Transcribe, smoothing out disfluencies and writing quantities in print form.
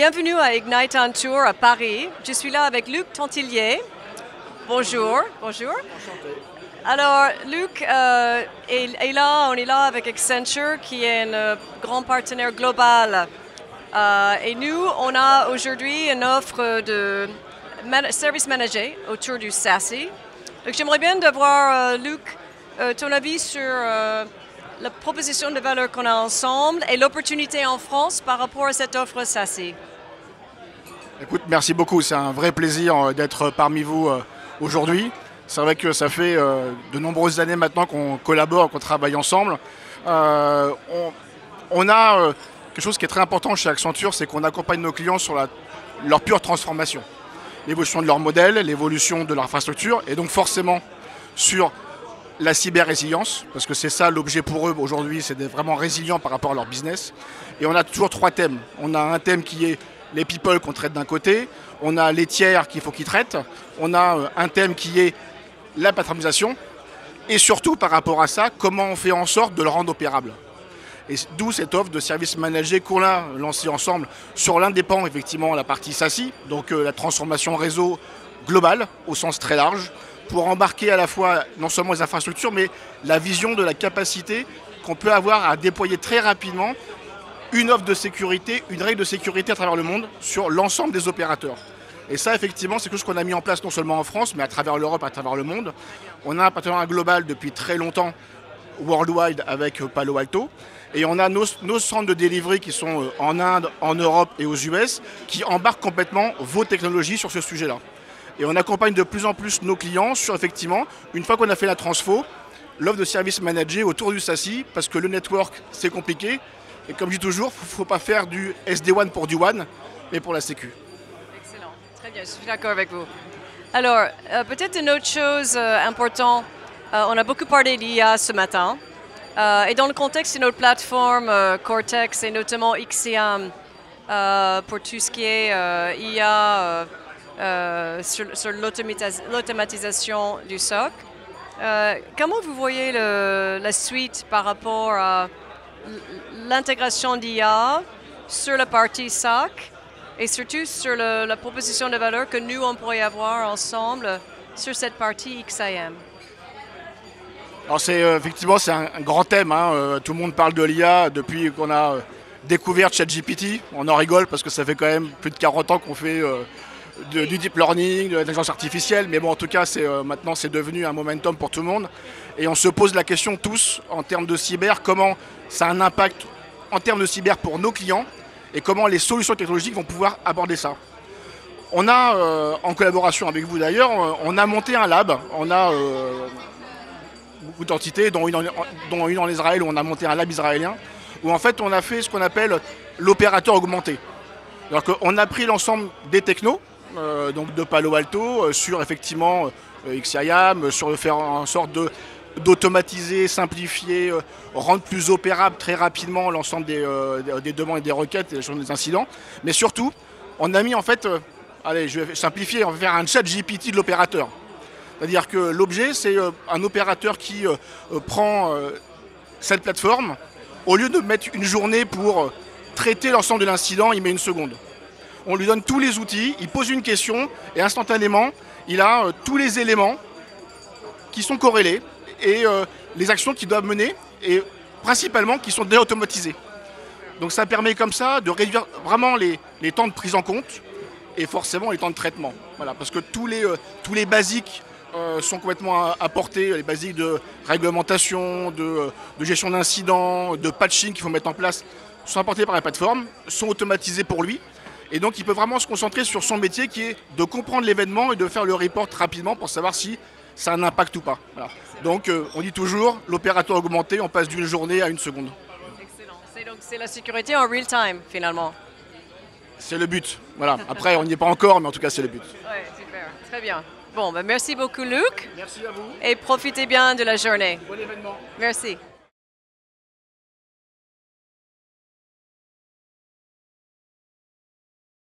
Bienvenue à Ignite on Tour à Paris. Je suis là avec Luc Tantillier. Bonjour. Bonjour. Alors, Luc est là, on est là avec Accenture qui est un grand partenaire global. Et nous, on a aujourd'hui une offre de service manager autour du SASE. Donc, j'aimerais bien d'avoir, Luc, ton avis sur la proposition de valeur qu'on a ensemble et l'opportunité en France par rapport à cette offre SASE. Écoute, merci beaucoup. C'est un vrai plaisir d'être parmi vous aujourd'hui. C'est vrai que ça fait de nombreuses années maintenant qu'on collabore, qu'on travaille ensemble. On a quelque chose qui est très important chez Accenture, c'est qu'on accompagne nos clients sur leur pure transformation. L'évolution de leur modèle, l'évolution de leur infrastructure, et donc forcément sur la cyber-résilience, parce que c'est ça l'objet pour eux aujourd'hui, c'est d'être vraiment résilient par rapport à leur business. Et on a toujours trois thèmes. On a un thème qui est les people qu'on traite d'un côté, on a les tiers qu'il faut qu'ils traitent, on a un thème qui est la plateformisation, et surtout par rapport à ça, comment on fait en sorte de le rendre opérable. Et d'où cette offre de service manager qu'on a lancée ensemble sur l'un des pans, effectivement, la partie SASE, donc la transformation réseau globale, au sens très large, pour embarquer à la fois non seulement les infrastructures, mais la vision de la capacité qu'on peut avoir à déployer très rapidement une offre de sécurité, une règle de sécurité à travers le monde sur l'ensemble des opérateurs. Et ça, effectivement, c'est quelque chose qu'on a mis en place non seulement en France, mais à travers l'Europe, à travers le monde. On a un partenariat global depuis très longtemps, worldwide, avec Palo Alto. Et on a nos centres de delivery qui sont en Inde, en Europe et aux US, qui embarquent complètement vos technologies sur ce sujet-là. Et on accompagne de plus en plus nos clients sur, effectivement, une fois qu'on a fait la transfo, l'offre de service manager autour du SASE, parce que le network, c'est compliqué. Et comme je dis toujours, il ne faut pas faire du SD-WAN pour du WAN, mais pour la sécu. Excellent, très bien, je suis d'accord avec vous. Alors, peut-être une autre chose importante, on a beaucoup parlé d'IA ce matin, et dans le contexte de notre plateforme Cortex et notamment XCM, pour tout ce qui est IA sur l'automatisation du SOC, comment vous voyez la suite par rapport à l'intégration d'IA sur la partie SOC et surtout sur la proposition de valeur que nous, on pourrait avoir ensemble sur cette partie XIM? Alors effectivement, c'est un grand thème. Tout le monde parle de l'IA depuis qu'on a découvert ChatGPT. On en rigole parce que ça fait quand même plus de 40 ans qu'on fait du deep learning, de l'intelligence artificielle. Mais bon, en tout cas, maintenant, c'est devenu un momentum pour tout le monde. Et on se pose la question tous, en termes de cyber, comment ça a un impact en termes de cyber pour nos clients et comment les solutions technologiques vont pouvoir aborder ça. On a, en collaboration avec vous d'ailleurs, on a monté un lab. On a beaucoup d'entités, dont une en Israël, où on a monté un lab israélien, où en fait on a fait ce qu'on appelle l'opérateur augmenté. Donc on a pris l'ensemble des technos, donc de Palo Alto, sur effectivement XIAM, sur faire en sorte d'automatiser, simplifier, rendre plus opérable très rapidement l'ensemble des demandes et des requêtes et des incidents. Mais surtout, on a mis en fait, allez, je vais simplifier, on va faire un chat GPT de l'opérateur. C'est-à-dire que l'objet, c'est un opérateur qui prend cette plateforme, au lieu de mettre une journée pour traiter l'ensemble de l'incident, il met une seconde. On lui donne tous les outils, il pose une question et instantanément, il a tous les éléments qui sont corrélés et les actions qu'il doit mener et principalement qui sont déjà automatisées. Donc ça permet comme ça de réduire vraiment les temps de prise en compte et forcément les temps de traitement. Voilà, parce que tous les basiques sont complètement apportés, les basiques de réglementation, de gestion d'incidents, de patching qu'il faut mettre en place, sont apportés par la plateforme, sont automatisés pour lui. Et donc il peut vraiment se concentrer sur son métier qui est de comprendre l'événement et de faire le report rapidement pour savoir si ça a un impact ou pas. Voilà. Donc on dit toujours, l'opérateur augmenté, on passe d'une journée à une seconde. Excellent. C'est la sécurité en real time finalement. C'est le but. Voilà. Après on n'y est pas encore, mais en tout cas c'est le but. Ouais, super. Très bien. Bon, merci beaucoup Luc. Merci à vous. Et profitez bien de la journée. Bon événement. Merci.